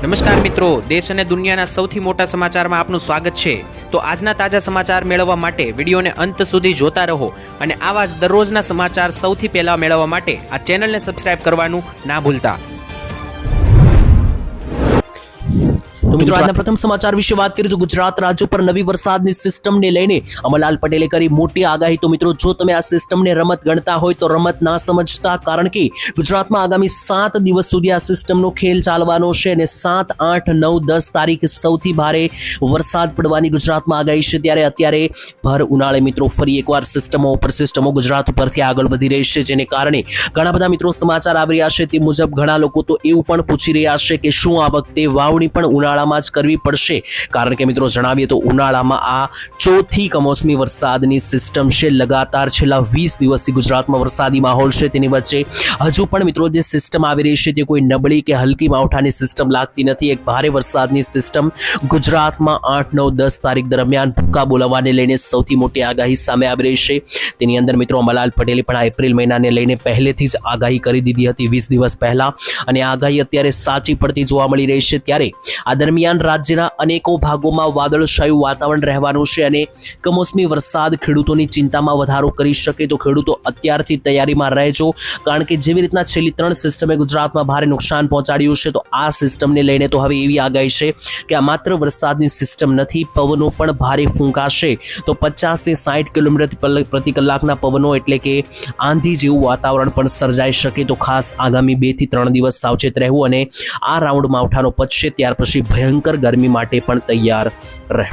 નમસ્કાર મિત્રો, દેશ અને દુનિયાના સૌથી મોટા સમાચારમાં આપનું સ્વાગત છે। તો આજના તાજા સમાચાર મેળવવા માટે વિડીયોને અંત સુધી જોતા રહો અને આવા જ દરરોજના સમાચાર સૌથી પહેલા મેળવવા માટે આ ચેનલને સબસ્ક્રાઇબ કરવાનું ના ભૂલતા। તો મિત્રો આજના પ્રથમ સમાચાર વિશે વાત કરીએ તો ગુજરાત રાજ્ય પર નવી વરસાદની સિસ્ટમને લઈને અમરલાલ પટેલે કરી મોટી આગાહી। તો મિત્રો જો તમે આ સિસ્ટમને રમત ગણતા હોય તો રમત ના સમજતા, કારણ કે ગુજરાતમાં આગામી 7 દિવસ સુધી આ સિસ્ટમનો ખેલ ચાલવાનો છે અને 7, 8, 9, 10 તારીખ સૌથી ભારે વરસાદ પડવાની ગુજરાતમાં આગાહી છે। ત્યારે અત્યારે ભર ઉનાળે મિત્રો ફરી એકવાર સિસ્ટમો ગુજરાત ઉપરથી આગળ વધી રહી છે, જેને કારણે ઘણા બધા મિત્રો સમાચાર આવી રહ્યા છે। તે મુજબ ઘણા લોકો તો એવું પણ પૂછી રહ્યા છે કે શું આ વખતે વાવણી પણ ઉનાળામાં જ કરવી પડશે, કારણ કે મિત્રો જણાવીએ તો ઉનાળામાં આ ચોથી કમોસમી વરસાદની સિસ્ટમ છે। લગાતાર છેલ્લા 20 દિવસથી ગુજરાતમાં વરસાદી માહોલ છે, તેની વચ્ચે હજુ પણ મિત્રો જે સિસ્ટમ આવી રહી છે તે કોઈ નબળી કે હલકી માવઠાની સિસ્ટમ લાગતી નથી। એક ભારે વરસાદની સિસ્ટમ ગુજરાતમાં 8, 9, 10 તારીખ દરમિયાન ભૂક્કા બોલાવવાને લઈને સૌથી મોટી આગાહી સામે આવી રહી છે। તેની અંદર મિત્રો અમરલાલ પટેલે પણ એપ્રિલ મહિનાને લઈને પહેલેથી જ આગાહી કરી દીધી હતી 20 દિવસ પહેલા, અને આગાહી અત્યારે સાચી પડતી જોવા મળી રહી છે। ત્યારે આ દરમિયાન રાજ્યના અનેકો ભાગોમાં વાદળછાયું વાતાવરણ રહેવાનું છે અને કમોસમી વરસાદ ખેડૂતોની ચિંતામાં વધારો કરી શકે, તો ખેડૂતો અત્યારથી તૈયારીમાં રહેજો, કારણ કે જેવી રીતના છેલ્લી 3 સિસ્ટમે ગુજરાતમાં ભારે નુકસાન પહોંચાડ્યું છે, તો આ સિસ્ટમને લઈને તો હવે એવી આગાહી છે કે આ માત્ર વરસાદની સિસ્ટમ નથી, પવનો પણ ભારે ફૂંકાશે। તો 50 થી 60 કિલોમીટર પ્રતિ કલાકના પવનો એટલે કે આંધી જેવું વાતાવરણ પણ સર્જાઈ શકે। તો ખાસ આગામી 2 થી 3 દિવસ સાવચેત રહેવું અને આ રાઉન્ડ માવઠાનો પતશે ત્યાર પછી ભયંકર ગરમી માટે પણ તૈયાર રહે।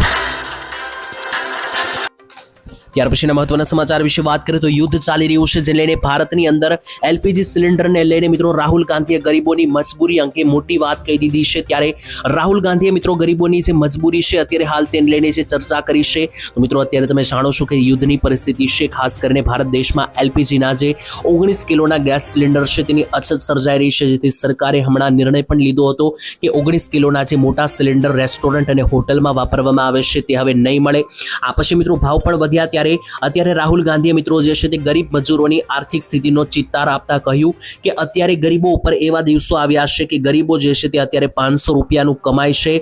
ત્યાર પછીના મહત્વના સમાચાર વિશે વાત કરીએ તો યુદ્ધ ચાલી રહ્યું છે, જેને લઈને ભારતની અંદર એલપીજી સિલિન્ડરને લઈને મિત્રો રાહુલ ગાંધીએ ગરીબોની મજબૂરી અંગે મોટી વાત કહી દીધી છે। ત્યારે રાહુલ ગાંધીએ મિત્રો ગરીબોની જે મજબૂરી છે અત્યારે હાલ તેને લઈને જે ચર્ચા કરી છે, તો મિત્રો અત્યારે તમે જાણો છો કે યુદ્ધની પરિસ્થિતિ છે, ખાસ કરીને ભારત દેશમાં એલપીજીના જે 19 કિલોના ગેસ સિલિન્ડર છે તેની અછત સર્જાઈ રહી છે, જેથી સરકારે હમણાં નિર્ણય પણ લીધો હતો કે 19 કિલોના જે મોટા સિલિન્ડર રેસ્ટોરન્ટ અને હોટલમાં વાપરવામાં આવે છે તે હવે નહીં મળે। આ પછી મિત્રો ભાવ પણ વધ્યા, ત્યારે અત્યારે રાહુલ ગાંધીએ મિત્રો જે છે તે ગરીબ મજૂરોની આર્થિક સ્થિતિનો ચિત્તાર આપતા કહ્યું કે અત્યારે ગરીબો ઉપર એવા દિવસો આવ્યા છે કે ગરીબો જે છે તે અત્યારે 500 રૂપિયાનું કમાય છે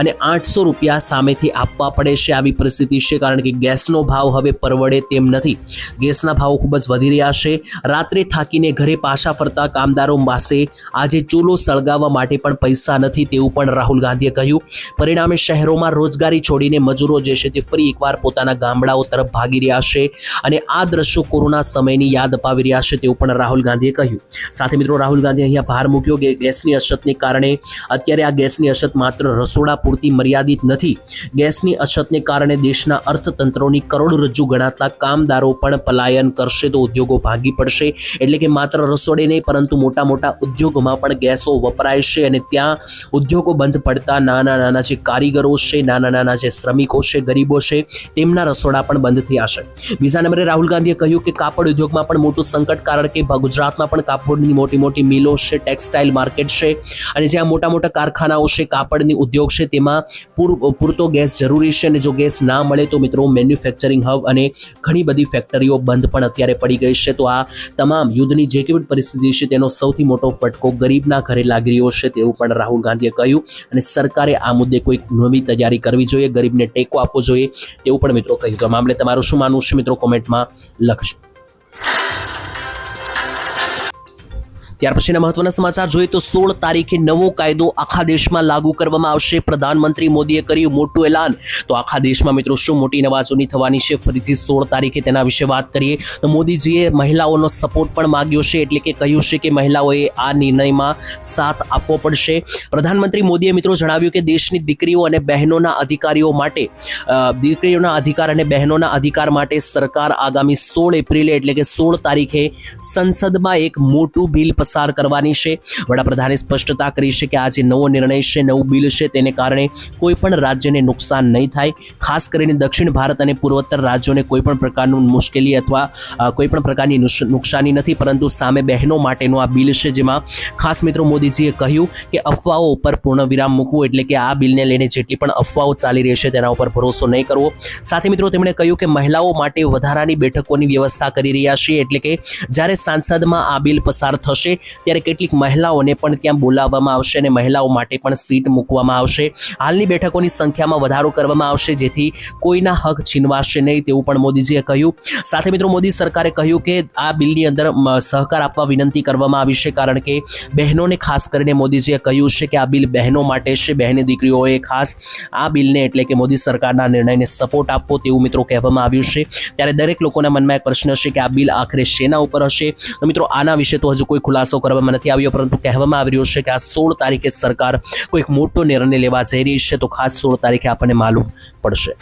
અને 800 રૂપિયા સામેથી આપવા પડે છે, આવી પરિસ્થિતિ છે, કારણ કે ગેસનો ભાવ હવે પરવડે તેમ નથી। ગેસના ભાવ ખૂબ જ વધી રહ્યા છે। રાત્રે થાકીને ઘરે પાછા ફરતા કામદારો પાસે આજે ચૂલો સળગાવવા માટે પણ પૈસા નથી, તેવું પણ રાહુલ ગાંધીએ કહ્યું। પરિણામે શહેરોમાં રોજગારી છોડીને મજૂરો જે છે તે ફરી એકવાર પોતાના ગામડાઓ તરફ ભાગી રહ્યા છે અને આ દ્રશ્યો કોરોના સમયની યાદ અપાવી રહ્યા છે, તેવું પણ રાહુલ ગાંધીએ કહ્યું। સાથે મિત્રો રાહુલ ગાંધીએ અહીંયા ભાર મૂક્યો કે ગેસની અછતને કારણે અત્યારે આ ગેસની અછત માત્ર રસોડા પૂરતી મર્યાદિત નથી, ગેસની અછતને કારણે દેશના અર્થતંત્રોની કરોડરજ્જુ ગણાતા કામદારો પણ પલાયન કરશે, તો ઉદ્યોગો ભાગી પડશે, એટલે કે માત્ર રસોડે નહીં પરંતુ મોટા મોટા ઉદ્યોગોમાં પણ ગેસો વપરાય છે અને ત્યાં ઉદ્યોગો બંધ પડતા નાના નાના જે કારીગરો છે, નાના નાના જે શ્રમિકો છે, ગરીબો છે, તેમના રસોડા પણ બંધ થયા છે। બીજા નંબરે રાહુલ ગાંધીએ કહ્યું કે કાપડ ઉદ્યોગમાં પણ મોટું સંકટ, કારણ કે ગુજરાતમાં પણ કાપડની મોટી મોટી મિલો છે, ટેક્સટાઇલ માર્કેટ છે અને જ્યાં મોટા મોટા કારખાનાઓ છે, કાપડની ઉદ્યોગ છે, તેમાં પૂરતો ગેસ જરૂરી છે અને જો ગેસ ના મળે તો મિત્રો મેન્યુફેક્ચરિંગ હબ અને ઘણી બધી ફેક્ટરીઓ બંધ પણ અત્યારે પડી ગઈ છે। તો આ તમામ યુદ્ધની જે કેવી પરિસ્થિતિ છે તેનો સૌથી મોટો ફટકો ગરીબના ઘરે લાગી રહ્યો છે, તેવું પણ રાહુલ ગાંધીએ કહ્યું અને સરકારે આ મુદ્દે કોઈ નવી તૈયારી કરવી જોઈએ, ગરીબને ટેકો આપવો જોઈએ, તેવું પણ મિત્રો કહ્યું। તો આ મામલે તમારું શું માનવું છે મિત્રો કોમેન્ટમાં લખજો। ત્યાર પછીના મહત્વના સમાચાર જોઈએ તો 16 તારીખે નવો કાયદો આખા દેશમાં લાગુ કરવામાં આવશે। પ્રધાનમંત્રી મોદીએ કર્યું મોટું એલાન, તો આખા દેશમાં મિત્રો શું મોટી નવાજોની થવાની છે ફરીથી 16 તારીખે, તેના વિશે વાત કરીએ તો મોદીજીએ મહિલાઓનો સપોર્ટ પણ માંગ્યો છે, એટલે કે કહ્યું છે કે મહિલાઓએ આ નિર્ણયમાં સાથ આપવો પડશે। પ્રધાનમંત્રી મોદીએ મિત્રો જણાવ્યું કે દેશની દીકરીઓ અને બહેનોના અધિકારીઓ માટે દીકરીઓના અધિકાર અને બહેનોના અધિકાર માટે સરકાર આગામી 16 એપ્રિલે એટલે કે 16 તારીખે સંસદમાં એક મોટું બિલ પસાર કરવાની છે। વડાપ્રધાને સ્પષ્ટતા કરી છે કે આ જે નવો નિર્ણય છે, નવું બિલ છે, તેને કારણે કોઈ પણ રાજ્યને નુકસાન નહીં થાય, ખાસ કરીને દક્ષિણ ભારત અને પૂર્વોત્તર રાજ્યોને કોઈ પણ પ્રકારનું મુશ્કેલી અથવા કોઈ પણ પ્રકારની નુકસાની નથી, પરંતુ સામે બહેનો માટેનું આ બિલ છે, જેમાં ખાસ મિત્રો મોદીજીએ કહ્યું કે અફવાઓ ઉપર પૂર્ણ વિરામ મૂકવું, એટલે કે આ બિલને લઈને જેટલી પણ અફવાઓ ચાલી રહી છે તેના ઉપર ભરોસો નહીં કરવો। સાથે મિત્રો તેમણે કહ્યું કે મહિલાઓ માટે વધારાની બેઠકોની વ્યવસ્થા કરી રહ્યા છીએ, એટલે કે જ્યારે સાંસદમાં આ બિલ પસાર થશે ત્યારે કેટલીક મહિલાઓને પણ ત્યાં બોલાવવામાં આવશે અને મહિલાઓ માટે પણ સીટ મૂકવામાં આવશે. હાલની બેઠકોની સંખ્યામાં વધારો કરવામાં આવશે જેથી કોઈના હક છીનવાશે નહીં તેવું પણ મોદીજીએ કહ્યું. સાથે મિત્રો મોદી સરકારે કહ્યું કે આ બિલની અંદર સહકાર આપવા વિનંતી કરવામાં આવી છે, કારણ કે બહેનોને ખાસ કરીને મોદીજીએ કહ્યું છે કે આ બિલ બહેનો માટે છે. બહેની દીકરીઓએ ખાસ આ બિલને એટલે કે મોદી સરકારના નિર્ણયને સપોર્ટ આપવો તેવું મિત્રો કહેવામાં આવ્યું છે. ત્યારે દરેક લોકોના મનમાં એક પ્રશ્ન છે કે આ બિલ આખરે શેના ઉપર હશે. તો મિત્રો આના વિશે તો હજુ કોઈ ખુલાસો કરવામાં નથી આવ્યો, પરંતુ કહેવામાં આવી રહ્યું છે કે આ 16 તારીખે સરકાર કોઈક મોટો નિર્ણય લેવા જઈ રહી છે, તો ખાસ 16 તારીખે આપણને માલુમ પડશે.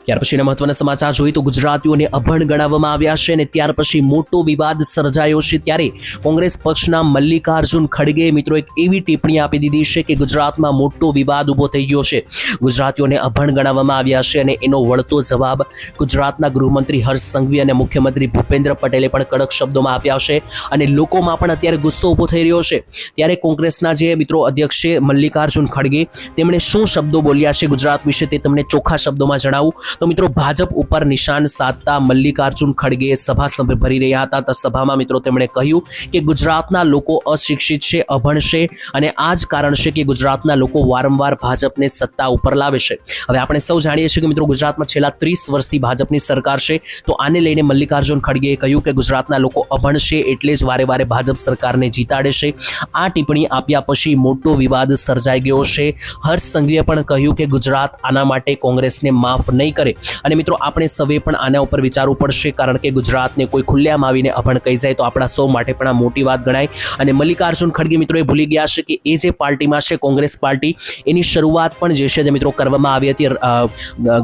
ત્યાર પછીના મહત્વના સમાચાર જોઈએ તો ગુજરાતીઓને અભણ ગણાવવામાં આવ્યા છે અને ત્યાર પછી મોટો વિવાદ સર્જાયો છે. ત્યારે કોંગ્રેસ પક્ષના મલ્લિકાર્જુન ખડગે મિત્રો એક એવી ટિપ્પણી આપી દીધી છે કે ગુજરાતમાં મોટો વિવાદ ઊભો થઈ ગયો છે. ગુજરાતીઓને અભણ ગણાવવામાં આવ્યા છે અને એનો વળતો જવાબ ગુજરાતના ગૃહમંત્રી હર્ષ સંઘવી અને મુખ્યમંત્રી ભૂપેન્દ્ર પટેલે પણ કડક શબ્દોમાં આપ્યા છે અને લોકોમાં પણ અત્યારે ગુસ્સો ઊભો થઈ રહ્યો છે. ત્યારે કોંગ્રેસના જે મિત્રો અધ્યક્ષ છે મલ્લિકાર્જુન ખડગે, તેમણે શું શબ્દો બોલ્યા છે ગુજરાત વિશે તે તમને ચોખ્ખા શબ્દોમાં જણાવું. તો મિત્રો ભાજપ ઉપર નિશાન સાધતા મલ્લિકાર્જુન ખડગે સભા ભરી રહ્યા હતા. તો સભામાં મિત્રો તેમણે કહ્યું કે ગુજરાતના લોકો અશિક્ષિત છે, અભણ છે અને આ જ કારણ છે કે ગુજરાતના લોકો વારંવાર ભાજપને સત્તા ઉપર લાવે છે. હવે આપણે સૌ જાણીએ છીએ કે મિત્રો ગુજરાતમાં છેલ્લા 30 વર્ષથી ભાજપની સરકાર છે. તો આને લઈને મલ્લિકાર્જુન ખડગેએ કહ્યું કે ગુજરાતના લોકો અભણ છે એટલે જ વારે વારે ભાજપ સરકારને જીતાડે છે. આ ટિપ્પણી આપ્યા પછી મોટો વિવાદ સર્જાઈ ગયો છે. હર્ષ સંઘવીએ પણ કહ્યું કે ગુજરાત આના માટે કોંગ્રેસને માફ નહીં કરે અને મિત્રો આપણે સૌએ પણ આના ઉપર વિચારવું પડશે, કારણ કે ગુજરાતને કોઈ ખુલ્લેઆમ આવીને અભણ કહી જાય તો આપણા સૌ માટે પણ આ મોટી વાત ગણાય. અને મલ્લિકાર્જુન ખડગે મિત્રો એ ભૂલી ગયા છે કે એ જે પાર્ટીમાં છે કોંગ્રેસ પાર્ટી, એની શરૂઆત પણ જે છે મિત્રો કરવામાં આવી હતી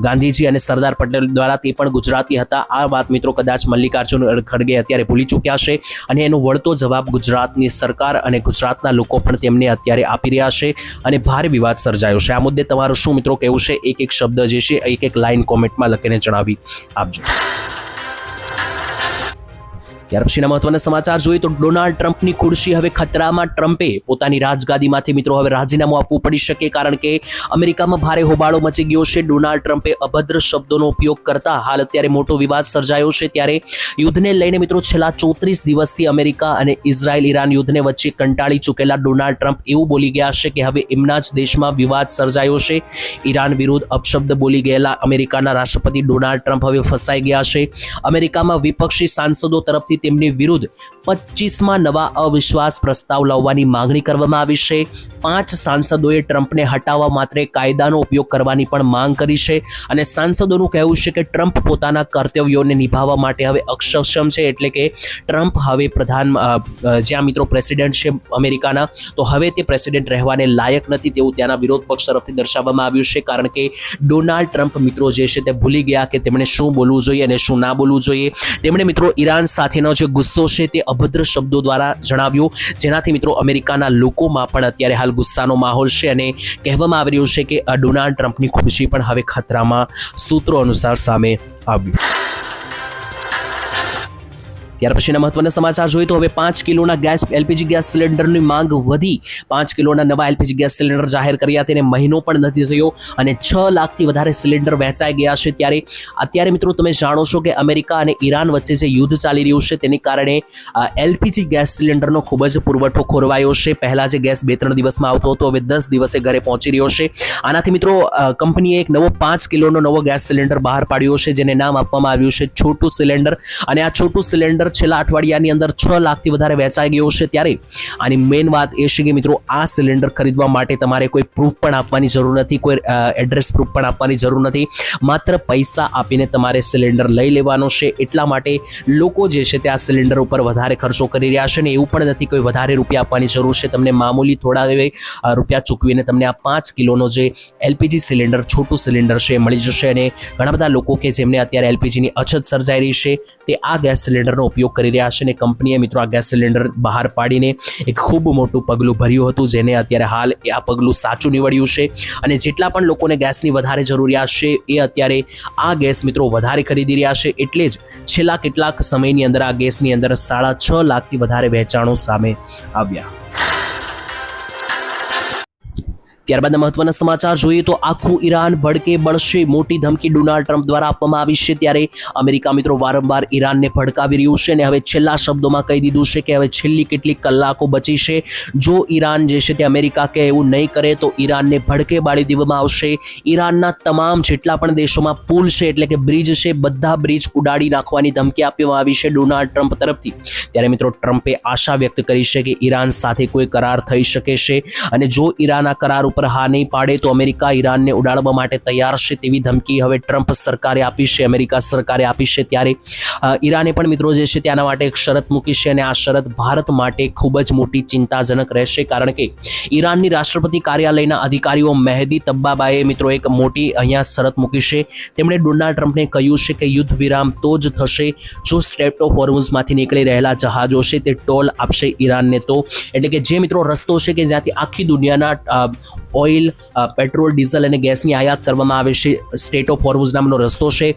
ગાંધીજી અને સરદાર પટેલ દ્વારા, તે પણ ગુજરાતી હતા. આ વાત મિત્રો કદાચ મલ્લિકાર્જુન ખડગે અત્યારે ભૂલી ચૂક્યા છે અને એનો વળતો જવાબ ગુજરાતની સરકાર અને ગુજરાતના લોકો પણ તેમને અત્યારે આપી રહ્યા છે અને ભારે વિવાદ સર્જાયો છે. આ મુદ્દે તમારું શું મિત્રો કહેવું છે? એક એક શબ્દ જે છે, એક એક લાઈન કોમેન્ટમાં લખીને જણાવી આપજો. ત્યાર પછીના મહત્વના સમાચાર જોઈએ તો ડોનાલ્ડ ટ્રમ્પની ખુરશી હવે ખતરામાં. ટ્રમ્પે પોતાની રાજગાદીમાંથી મિત્રો હવે રાજીનામું આપવું પડી શકે, કારણ કે અમેરિકામાં ભારે હોબાળો મચી ગયો છે. ડોનાલ્ડ ટ્રમ્પે અભદ્ર શબ્દોનો ઉપયોગ કરતા હાલ અત્યારે મોટો વિવાદ સર્જાયો છે. ત્યારે યુદ્ધને લઈને મિત્રો છેલ્લા 34 દિવસથી અમેરિકા અને ઇઝરાયલ ઈરાન યુદ્ધને વચ્ચે કંટાળી ચૂકેલા ડોનાલ્ડ ટ્રમ્પ એવું બોલી ગયા છે કે હવે એમના જ દેશમાં વિવાદ સર્જાયો છે. ઈરાન વિરુદ્ધ અપશબ્દ બોલી ગયેલા અમેરિકાના રાષ્ટ્રપતિ ડોનાલ્ડ ટ્રમ્પ હવે ફસાઈ ગયા છે. અમેરિકામાં વિપક્ષી સાંસદો તરફથી તેમની વિરુદ્ધ 25માં નવા અવિશ્વાસ પ્રસ્તાવ લાવવાની માંગણી કરવામાં આવી છે. 5 સાંસદોએ ટ્રમ્પને હટાવવા માટે કાયદાનો ઉપયોગ કરવાની પણ માંગ કરી છે અને સાંસદોનું કહેવું છે કે ટ્રમ્પ પોતાના કર્તવ્યોને નિભાવવા માટે હવે અક્ષમ છે, એટલે કે ટ્રમ્પ હવે જ્યાં મિત્રો પ્રેસિડેન્ટ છે અમેરિકાના, તો હવે તે પ્રેસિડેન્ટ રહેવાને લાયક નથી તેવું ત્યાંના વિરોધ પક્ષ તરફથી દર્શાવવામાં આવ્યું છે, કારણ કે ડોનાલ્ડ ટ્રમ્પ મિત્રો જે છે તે ભૂલી ગયા કે તેમણે શું બોલવું જોઈએ અને શું ના બોલવું જોઈએ. તેમણે મિત્રો ઈરાન સાથેનો જે ગુસ્સો છે તે અભદ્ર શબ્દો દ્વારા જણાવ્યો, જેનાથી મિત્રો અમેરિકાના લોકોમાં પણ અત્યારે હાલ ગુસ્સાનો માહોલ છે અને કહેવામાં આવી રહ્યું છે કે ડોનાલ્ડ ટ્રમ્પની ખુરશી પણ હવે ખતરામાં સૂત્રો અનુસાર સામે આવ્યું. ત્યાર પછીના મહત્વના સમાચાર જોઈએ તો હવે 5 કિલોના એલપીજી ગેસ સિલિન્ડરની માંગ વધી. 5 કિલોના નવા એલપીજી ગેસ સિલિન્ડર જાહેર કર્યા, તેને મહિનો પણ નથી થયો અને 6 લાખથી વધારે સિલિન્ડર વહેંચાઈ ગયા છે. ત્યારે અત્યારે મિત્રો તમે જાણો છો કે અમેરિકા અને ઈરાન વચ્ચે જે યુદ્ધ ચાલી રહ્યું છે તેને કારણે એલપીજી ગેસ સિલિન્ડરનો ખૂબ જ પુરવઠો ખોરવાયો છે. પહેલા જે ગેસ 2-3 દિવસમાં આવતો હતો, હવે 10 દિવસે ઘરે પહોંચી રહ્યો છે. આનાથી મિત્રો કંપનીએ એક નવો 5 કિલોનો નવો ગેસ સિલિન્ડર બહાર પાડ્યો છે, જેને નામ આપવામાં આવ્યું છે છોટું સિલિન્ડર. અને આ છોટું સિલિન્ડર છેલ્લા અઠવાડિયાની અંદર 6 લાખથી વધારે વેચાઈ ગયો છે. ત્યારે આની મેઇન વાત એ છે કે મિત્રો આ સિલિન્ડર ખરીદવા માટે તમારે કોઈ પ્રૂફ પણ આપવાની જરૂર નથી, કોઈ એડ્રેસ પ્રૂફ પણ આપવાની જરૂર નથી, માત્ર પૈસા આપીને તમારે સિલિન્ડર લઈ લેવાનો છે. એટલા માટે લોકો જે છે તે આ સિલિન્ડર ઉપર વધારે ખર્ચો કરી રહ્યા છે અને એવું પણ નથી કોઈ વધારે રૂપિયા આપવાની જરૂર છે. તમને મામૂલી થોડા રૂપિયા ચૂકવીને તમને આ 5 કિલોનો જે એલપીજી સિલિન્ડર છોટું સિલિન્ડર છે મળી જશે. અને ઘણા બધા લોકો કે જેમને અત્યારે એલપીજીની અછત સર્જાઈ રહી છે તે આ ગેસ સિલિન્ડરનો ઉપયોગ કરી રહ્યા છે અને કંપનીએ મિત્રો આ ગેસ સિલિન્ડર બહાર પાડીને એક ખૂબ મોટું પગલું ભર્યું હતું, જેને અત્યારે હાલ આ પગલું સાચું નીવડ્યું છે. અને જેટલા પણ લોકોને ગેસની વધારે જરૂરિયાત છે એ અત્યારે આ ગેસ મિત્રો વધારે ખરીદી રહ્યા છે. એટલે જ છેલ્લા કેટલાક સમયની અંદર આ ગેસની અંદર 6.5 લાખથી વધારે વેચાણો સામે આવ્યા. ત્યારબાદ મહત્વના સમાચાર જોઈએ તો આખું ઈરાન ભડકે બળશે, મોટી ધમકી ડોનાલ્ડ ટ્રમ્પ દ્વારા આપવામાં આવી છે. ત્યારે અમેરિકા મિત્રો વારંવાર ઈરાનને ભડકાવી રહ્યું છે અને હવે છેલ્લા શબ્દોમાં કહી દીધું છે કે હવે છેલ્લી કેટલીક કલાકો બચી છે. જો ઈરાન જે છે તે અમેરિકા કે એવું નહીં કરે તો ઈરાનને ભડકે બાળી દેવામાં આવશે. ઈરાનના તમામ જેટલા પણ દેશોમાં પુલ છે એટલે કે બ્રિજ છે બધા બ્રિજ ઉડાડી નાખવાની ધમકી આપવામાં આવી છે ડોનાલ્ડ ટ્રમ્પ તરફથી. ત્યારે મિત્રો ટ્રમ્પે આશા વ્યક્ત કરી છે કે ઈરાન સાથે કોઈ કરાર થઈ શકે છે અને જો ઈરાન આ કરાર ઉપર હા નહીં પાડે તો અમેરિકા ઈરાનને ઉડાડવા માટે તૈયાર છે તેવી ધમકી હવે ટ્રમ્પ સરકારે આપી છે, અમેરિકા સરકારે આપી છે. ત્યારે ઈરાને પણ મિત્રો જે છે તેના માટે એક શરત મૂકી છે અને આ શરત ભારત માટે ખૂબ જ મોટી ચિંતાજનક રહેશે, કારણ કે ઈરાનની રાષ્ટ્રપતિ કાર્યાલયના અધિકારીઓ મહેદી તબ્બાબાએ મિત્રો એક મોટી અહીંયા શરત મૂકી છે. તેમણે ડોનાલ્ડ ટ્રમ્પને કહ્યું છે કે યુદ્ધ વિરામ તો જ થશે જો સ્ટ્રેટ ઓફ હોર્મુઝમાંથી નીકળી રહેલા જહાજો છે તે ટોલ આપશે ઈરાનને. તો એટલે કે જે મિત્રો રસ્તો છે કે જ્યાંથી આખી દુનિયાના ઓઇલ, પેટ્રોલ, ડીઝલ અને ગેસની આયાત કરવામાં આવે છે, સ્ટેટ ઓફ હોર્મુઝ નામનો રસ્તો છે.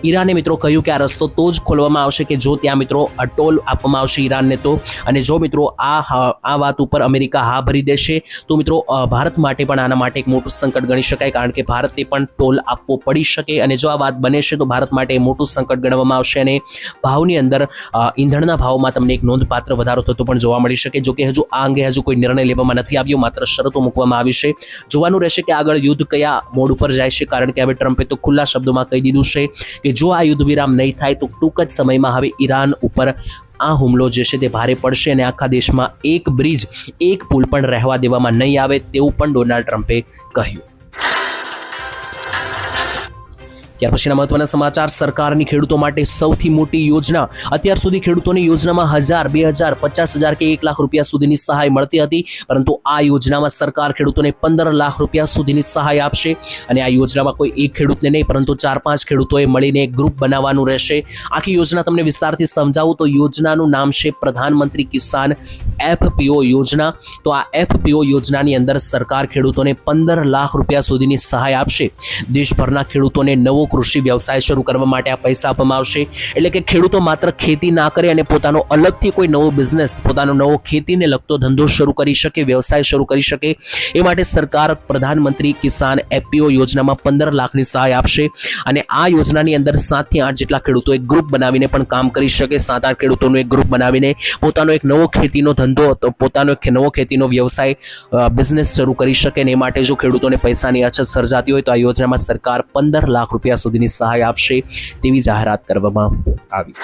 ઈરાને મિત્રો કહ્યું કે આ રસ્તો તો જ ખોલવામાં આવશે કે જો ત્યાં મિત્રો ટોલ આપવામાં આવશે ઈરાનને. તો અને જો મિત્રો આ વાત ઉપર અમેરિકા હા ભરી દેશે તો મિત્રો ભારત માટે પણ આના માટે એક મોટું સંકટ ગણી શકાય, કારણ કે ભારતે પણ ટોલ આપવો પડી શકે અને જો આ વાત બને છે તો ભારત માટે મોટું સંકટ ગણવામાં આવશે અને ભાવની અંદર ઈંધણના ભાવમાં તમને એક નોંધપાત્ર વધારો થતો પણ જોવા મળી શકે. જો કે હજુ આ અંગે હજુ કોઈ નિર્ણય લેવામાં નથી આવ્યો, માત્ર શરતો મૂકવામાં આવી છે. જોવાનું રહેશે કે આગળ યુદ્ધ કયા મોડ ઉપર જાય છે, કારણ કે હવે ટ્રમ્પે તો ખુલ્લા શબ્દોમાં કહી દીધું છે કે જો આ યુદ્ધ વિરામ નહીં થાય તો ટૂંક જ સમયમાં હવે ઈરાન ઉપર આ હુમલો જે છે તે ભારે પડશે અને આખા દેશમાં એક બ્રિજ, એક પુલ પણ રહેવા દેવામાં નહીં આવે તેવું પણ ડોનાલ્ડ ટ્રમ્પે કહ્યું. ત્યાર પછીના મહત્વના સમાચાર, સરકારની ખેડૂતો માટે સૌથી મોટી યોજના. અત્યાર સુધી ખેડૂતોની યોજનામાં 1000, 2000, 50,000 કે 1 લાખ રૂપિયા સુધીની સહાય મળતી હતી, પરંતુ આ યોજનામાં સરકાર ખેડૂતોને 15 લાખ રૂપિયા સુધીની સહાય આપશે અને આ યોજનામાં કોઈ એક ખેડૂતને નહીં પરંતુ 4-5 ખેડૂતોએ મળીને એક ગ્રુપ બનાવવાનું રહેશે. આખી યોજના તમને વિસ્તારથી સમજાવું તો યોજનાનું નામ છે પ્રધાનમંત્રી કિસાન FPO યોજના. તો આ FPO યોજનાની અંદર સરકાર ખેડૂતોને 15 લાખ રૂપિયા સુધીની સહાય આપશે. દેશભરના ખેડૂતોને નવો કૃષિ વ્યવસાય શરૂ કરવા માટે આ પૈસા આપવામાં આવશે. એટલે કે ખેડૂતો માત્ર ખેતી ના કરે અને પોતાનો અલગથી કોઈ નવો બિઝનેસ, પોતાનો નવો ખેતીને લગતો ધંધો શરૂ કરી શકે, વ્યવસાય શરૂ કરી શકે, એ માટે સરકાર પ્રધાનમંત્રી કિસાન FPO યોજનામાં 15 લાખની સહાય આપશે અને આ યોજનાની અંદર 7 થી 8 જેટલા ખેડૂતો એક ગ્રુપ બનાવીને પણ કામ કરી શકે. 7-8 ખેડૂતોનું એક ગ્રુપ બનાવીને પોતાનો એક નવો ખેતીનો ધંધો, પોતાનો એક નવો ખેતીનો વ્યવસાય, બિઝનેસ શરૂ કરી શકે અને એ માટે જો ખેડૂતોને પૈસાની અછત સર્જાતી હોય તો આ યોજનામાં સરકાર 15 લાખ રૂપિયા સુધીની સહાય આપશે તેવી જાહેરાત કરવામાં આવી.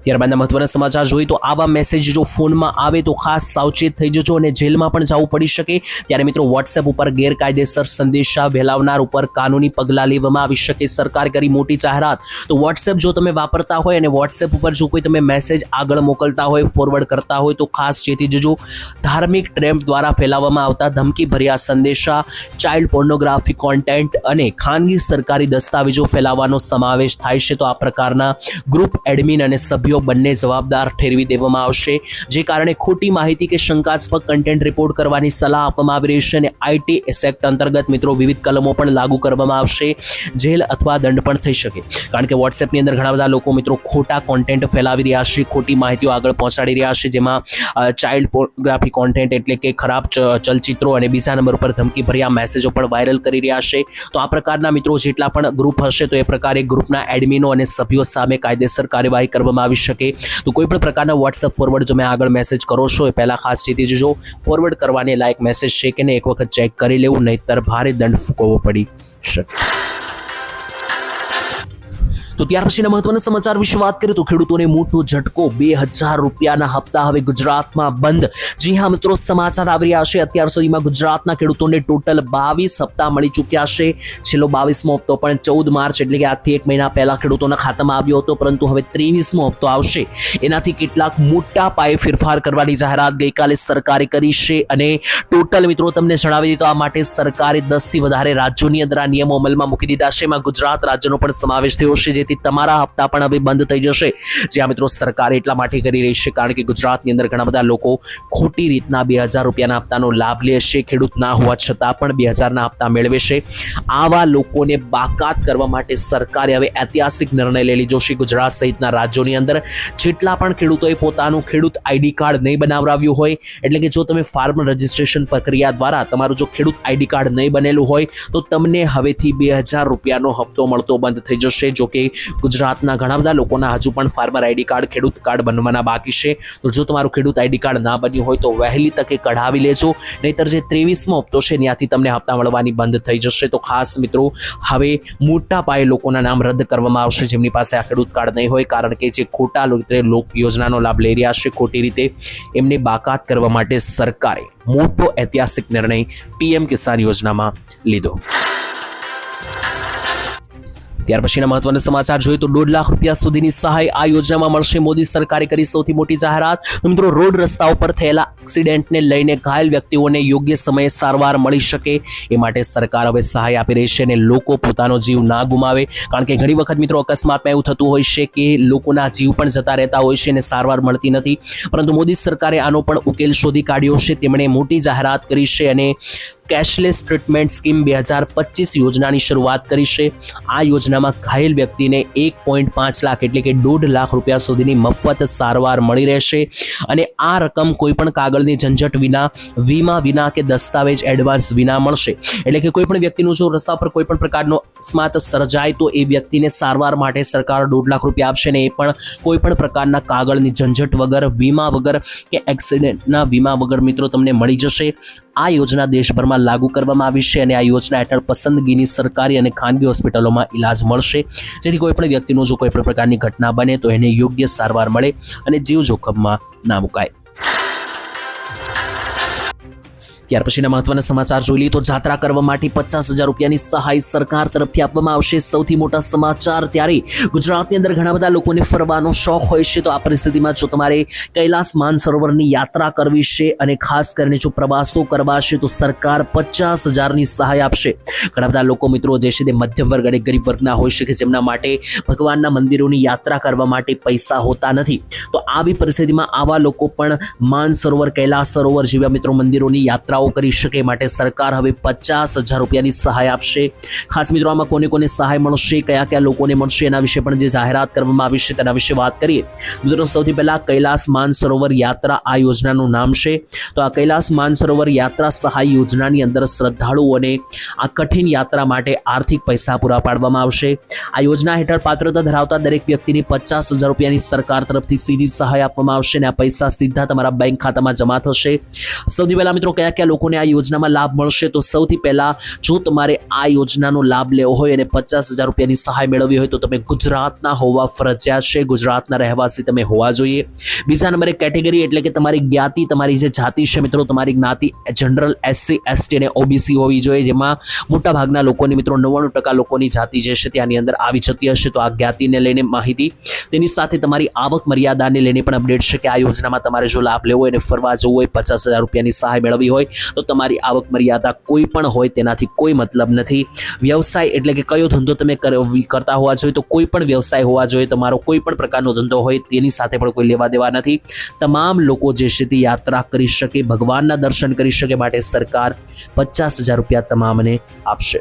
ત્યારબાદના મહત્વના સમાચાર જોઈએ તો આવા મેસેજ જો ફોનમાં આવે તો ખાસ સાવચેત થઈ જજો અને જેલમાં પણ જવું પડી શકે. ત્યારે મિત્રો વોટ્સએપ ઉપર ગેરકાયદેસર સંદેશા ફેલાવનાર ઉપર કાનૂની પગલાં લેવામાં આવી શકે. સરકાર કરી મોટી જાહેરાત. તો વોટ્સએપ જો તમે વાપરતા હોય અને વોટ્સએપ ઉપર જો કોઈ તમે મેસેજ આગળ મોકલતા હોય, ફોરવર્ડ કરતા હોય તો ખાસ ચેતી જજો. ધાર્મિક ટ્રેમ્પ દ્વારા ફેલાવવામાં આવતા ધમકી ભર્યા સંદેશા, ચાઇલ્ડ પોર્નોગ્રાફી કોન્ટેન્ટ અને ખાનગી સરકારી દસ્તાવેજો ફેલાવવાનો સમાવેશ થાય છે. તો આ પ્રકારના ગ્રુપ એડમિન અને સભ્યો બંને જવાબદાર ઠેરવી દેવામાં આવશે, જે કારણે ખોટી માહિતી કે શંકાસ્પદ કન્ટેન્ટ રિપોર્ટ કરવાની સલાહ આપવામાં આવી રહી છે અને IT એક્ટ અંતર્ગત મિત્રો વિવિધ કલમો પણ લાગુ કરવામાં આવશે. જેલ અથવા દંડ પણ થઈ શકે, કારણ કે વોટ્સએપની અંદર ઘણા બધા લોકો મિત્રો ખોટા કોન્ટેન્ટ ફેલાવી રહ્યા છે, ખોટી માહિતીઓ આગળ પહોંચાડી રહ્યા છે, જેમાં ચાઇલ્ડ પોર્નોગ્રાફી કોન્ટેન્ટ એટલે કે ખરાબ ચલચિત્રો અને બીજા નંબર ઉપર ધમકી ભર્યા મેસેજો પણ વાયરલ કરી રહ્યા છે. તો આ પ્રકારના મિત્રો જેટલા પણ ગ્રુપ હશે તો એ પ્રકારે ગ્રુપના એડમિનો અને સભ્યો સામે કાયદેસર કાર્યવાહી કરવામાં આવી શકે. તો કોઈ પણ પ્રકારના વોટ્સએપ ફોરવર્ડ જો મેં આગળ મેસેજ કરો છો એ પહેલા ખાસ ચેતી જજો. ફોરવર્ડ કરવાને લાયક મેસેજ છે કે નહીં એક વખત ચેક કરી લેવું, નહીંતર ભારે દંડ ફૂંકવો પડી શકે. તો ત્યાર પછીના મહત્વના સમાચાર વિશે વાત કરીએ તો ખેડૂતોને મોટો ઝટકો. 2000 રૂપિયાના હપ્તા હવે ગુજરાતમાં બંધ. જી હા મિત્રો, સમાચાર આવી રહ્યા છે. અત્યાર સુધીમાં ગુજરાતના ખેડૂતોને ટોટલ 22 હપ્તા મળી ચૂક્યા છે. છેલ્લો 22મો હપ્તો પણ 14 માર્ચ એટલે કે આજથી 1 મહિના પહેલા ખેડૂતોના ખાતામાં આવ્યો હતો, પરંતુ હવે 23મો હપ્તો આવશે. એનાથી કેટલાક મોટા પાયે ફેરફાર કરવાની જાહેરાત ગઈકાલે સરકારે કરી છે અને ટોટલ મિત્રો તમને જણાવી દીધું આ માટે સરકારે 10 થી વધારે રાજ્યોની અંદર આ નિયમો અમલમાં મૂકી દીધા છે. એમાં ગુજરાત રાજ્યનો પણ સમાવેશ થયો છે, છે તે તમારા હપ્તા પણ હવે બંધ થઈ જશે. જ્યાં મિત્રો સરકાર એટલા માટે કરી રહી છે કારણ કે ગુજરાતની અંદર ઘણા બધા લોકો ખોટી રીતના 2000 રૂપિયાના હપ્તાનો લાભ લે છે. ખેડૂત ના હોવા છતાં પણ 2000ના હપ્તા મેળવે છે. આવા લોકોને બાકાત કરવા માટે સરકારે હવે ઐતિહાસિક નિર્ણય લઈ લીધો છે. ગુજરાત સહિતના રાજ્યોની અંદર જેટલા પણ ખેડૂતોએ પોતાનું ખેડૂત આઈડી કાર્ડ નહીં બનાવરાવ્યું હોય, એટલે કે જો તમે ફાર્મ રજિસ્ટ્રેશન પ્રક્રિયા દ્વારા તમારું જો ખેડૂત આઈડી કાર્ડ નહીં બનેલું હોય તો તમને હવેથી 2000 રૂપિયાનો હપ્તો મળતો બંધ થઈ જશે. જો કે ગુજરાતના ઘણા બધા લોકોના હજુ પણ ફાર્મર આઈડી કાર્ડ, ખેડૂત કાર્ડ બનવાના બાકી છે. તો જો તમારું ખેડૂત આઈડી કાર્ડ ના બન્યું હોય તો વહેલી તકે કઢાવી લેજો, નહીતર જે 23મો હપ્તો છે ત્યાંથી તમને હપ્તા મળવાની બંધ થઈ જશે. તો ખાસ મિત્રો હવે મોટા પાયે લોકોના નામ રદ કરવામાં આવશે જેમની પાસે આ ખેડૂત કાર્ડ નહીં હોય, કારણ કે જે ખોટા યોજનાનો લાભ લઈ રહ્યા છે ખોટી રીતે, એમને બાકાત કરવા માટે સરકારે મોટો ઐતિહાસિક નિર્ણય પીએમ કિસાન યોજનામાં લીધો. ત્યાર પછીના મહત્વના સમાચાર જોઈએ તો 1.5 લાખ રૂપિયા સુધીની સહાય આ યોજનામાં મળશે. મોદી સરકારે કરી સૌથી મોટી જાહેરાત. મિત્રો રોડ રસ્તા ઉપર થયેલા એક્સિડન્ટને લઈને ઘાયલ વ્યક્તિઓને યોગ્ય સમયે સારવાર મળી શકે એ માટે સરકાર હવે સહાય આપી રહી છે અને લોકો પોતાનો જીવ ના ગુમાવે, કારણ કે ઘણી વખત મિત્રો અકસ્માતમાં એવું થતું હોય છે કે લોકોના જીવ પણ જતા રહેતા હોય છે અને સારવાર મળતી નથી. પરંતુ મોદી સરકારે આનો પણ ઉકેલ શોધી કાઢ્યો છે. તેમણે મોટી જાહેરાત કરી છે અને કેશલેસ ટ્રીટમેન્ટ સ્કીમ 2025 યોજનાની શરૂઆત કરી છે. આ યોજનામાં ઘાયલ વ્યક્તિને 1.5 લાખ એટલે કે 1.5 લાખ રૂપિયા સુધીની મફત સારવાર મળી રહેશે અને આ રકમ કોઈ પણ કાગળની ઝંઝટ વિના, વીમા વિના કે દસ્તાવેજ એડવાન્સ વિના મળશે. એટલે કે કોઈ પણ વ્યક્તિનું જો રસ્તા પર કોઈ પણ પ્રકારનો અકસ્માત સર્જાય તો એ વ્યક્તિને સારવાર માટે સરકાર 1.5 લાખ રૂપિયા આપશે ને એ પણ કોઈ પણ પ્રકારના કાગળની ઝંઝટ વગર, વીમા વગર કે એક્સિડન્ટના વીમા વગર મિત્રો તમને મળી જશે. આ યોજના દેશભરમાં લાગુ કરવામાં આવી છે અને આ યોજના હેઠળ પસંદગીની સરકારી અને ખાનગી હોસ્પિટલોમાં ઇલાજ મળશે, જેથી કોઈ પણ વ્યક્તિનું જો કોઈ પણ પ્રકારની ઘટના બને તો એને યોગ્ય સારવાર મળે અને જીવ જોખમમાં ના મુકાય. ત્યાર પછીના મહત્વના સમાચાર જોઈ લઈએ તો જાત્રા કરવા માટે 50,000 રૂપિયાની સહાય સરકાર તરફથી આપવામાં આવશે. સૌથી મોટા સમાચાર ત્યારે ગુજરાતની અંદર ઘણા બધા લોકોને ફરવાનો શોખ હોય છે, તો આ પરિસ્થિતિમાં જો તમારે કૈલાસ માનસરોવરની યાત્રા કરવી છે અને ખાસ કરીને જો પ્રવાસો કરવા છે તો સરકાર 50,000ની સહાય આપશે. ઘણા બધા લોકો મિત્રો જે છે તે મધ્યમ વર્ગ અને ગરીબ વર્ગના હોય છે કે જેમના માટે ભગવાનના મંદિરોની યાત્રા કરવા માટે પૈસા હોતા નથી. તો આવી પરિસ્થિતિમાં આવા લોકો પણ માનસરોવર, કૈલાસ સરોવર જેવા મિત્રો મંદિરોની યાત્રા કરી શકે માટે સરકાર હવે 50,000 રૂપિયાની સહાય આપશે. ખાસ મિત્રો આમાં કોને કોને સહાય મળશે, કયા કયા લોકોને મળશે એના વિશે પણ જે જાહેરાત કરવામાં આવી છે તેના વિશે વાત કરીએ. મિત્રો સૌથી પહેલા કૈલાસ માનસરોવર યાત્રા આ યોજનાનું નામ છે. તો આ કૈલાસ માનસરોવર યાત્રા સહાય યોજનાની અંદર શ્રદ્ધાળુઓને આ કઠિન યાત્રા માટે આર્થિક પૈસા પૂરા પાડવામાં આવશે. આ યોજના હેઠળ પાત્રતા ધરાવતા દરેક વ્યક્તિને 50,000 રૂપિયાની સરકાર તરફથી સીધી સહાય આપવામાં આવશે અને આ પૈસા સીધા તમારા બેંક ખાતામાં જમા થશે. સૌથી પહેલા મિત્રો કયા લોકોને આ યોજનામાં લાભ મળશે તો સૌથી પહેલા જો તમારે આ યોજનાનો લાભ લેવો હોય અને 50,000 રૂપિયાની સહાય મેળવવી હોય તો તમે ગુજરાતના હોવા ફરજિયાત છે, ગુજરાતના રહેવાસી તમે હોવા જોઈએ. બીજા નંબરે કેટેગરી એટલે કે તમારી જ્ઞાતિ, તમારી જે જાતિ છે મિત્રો, તમારી જ્ઞાતિ જનરલ, SC, ST અને OBC હોવી જોઈએ, જેમાં મોટા ભાગના લોકોની મિત્રો 99% લોકોની જાતિ જે છે ત્યાંની અંદર આવી જતી હશે. તો આ જ્ઞાતિને લઈને માહિતી, તેની સાથે તમારી આવક મર્યાદાને લઈને પણ અપડેટ છે કે આ યોજનામાં તમારે જો લાભ લેવો હોય અને ફરવા જવું હોય, 50,000 રૂપિયાની સહાય મેળવવી હોય તો તમારી આવક મર્યાદા કોઈ પણ હોય તેનાથી કોઈ મતલબ નથી. વ્યવસાય એટલે કે કયો ધંધો તમે કરતા હોવા જોઈએ તો કોઈ પણ વ્યવસાય હોવા જોઈએ, તમારો કોઈ પણ પ્રકારનો ધંધો હોય તેની સાથે પણ કોઈ લેવા દેવા નથી. તમામ લોકો જે છે તે યાત્રા કરી શકે, ભગવાનના દર્શન કરી શકે માટે સરકાર 50,000 રૂપિયા તમામને આપશે.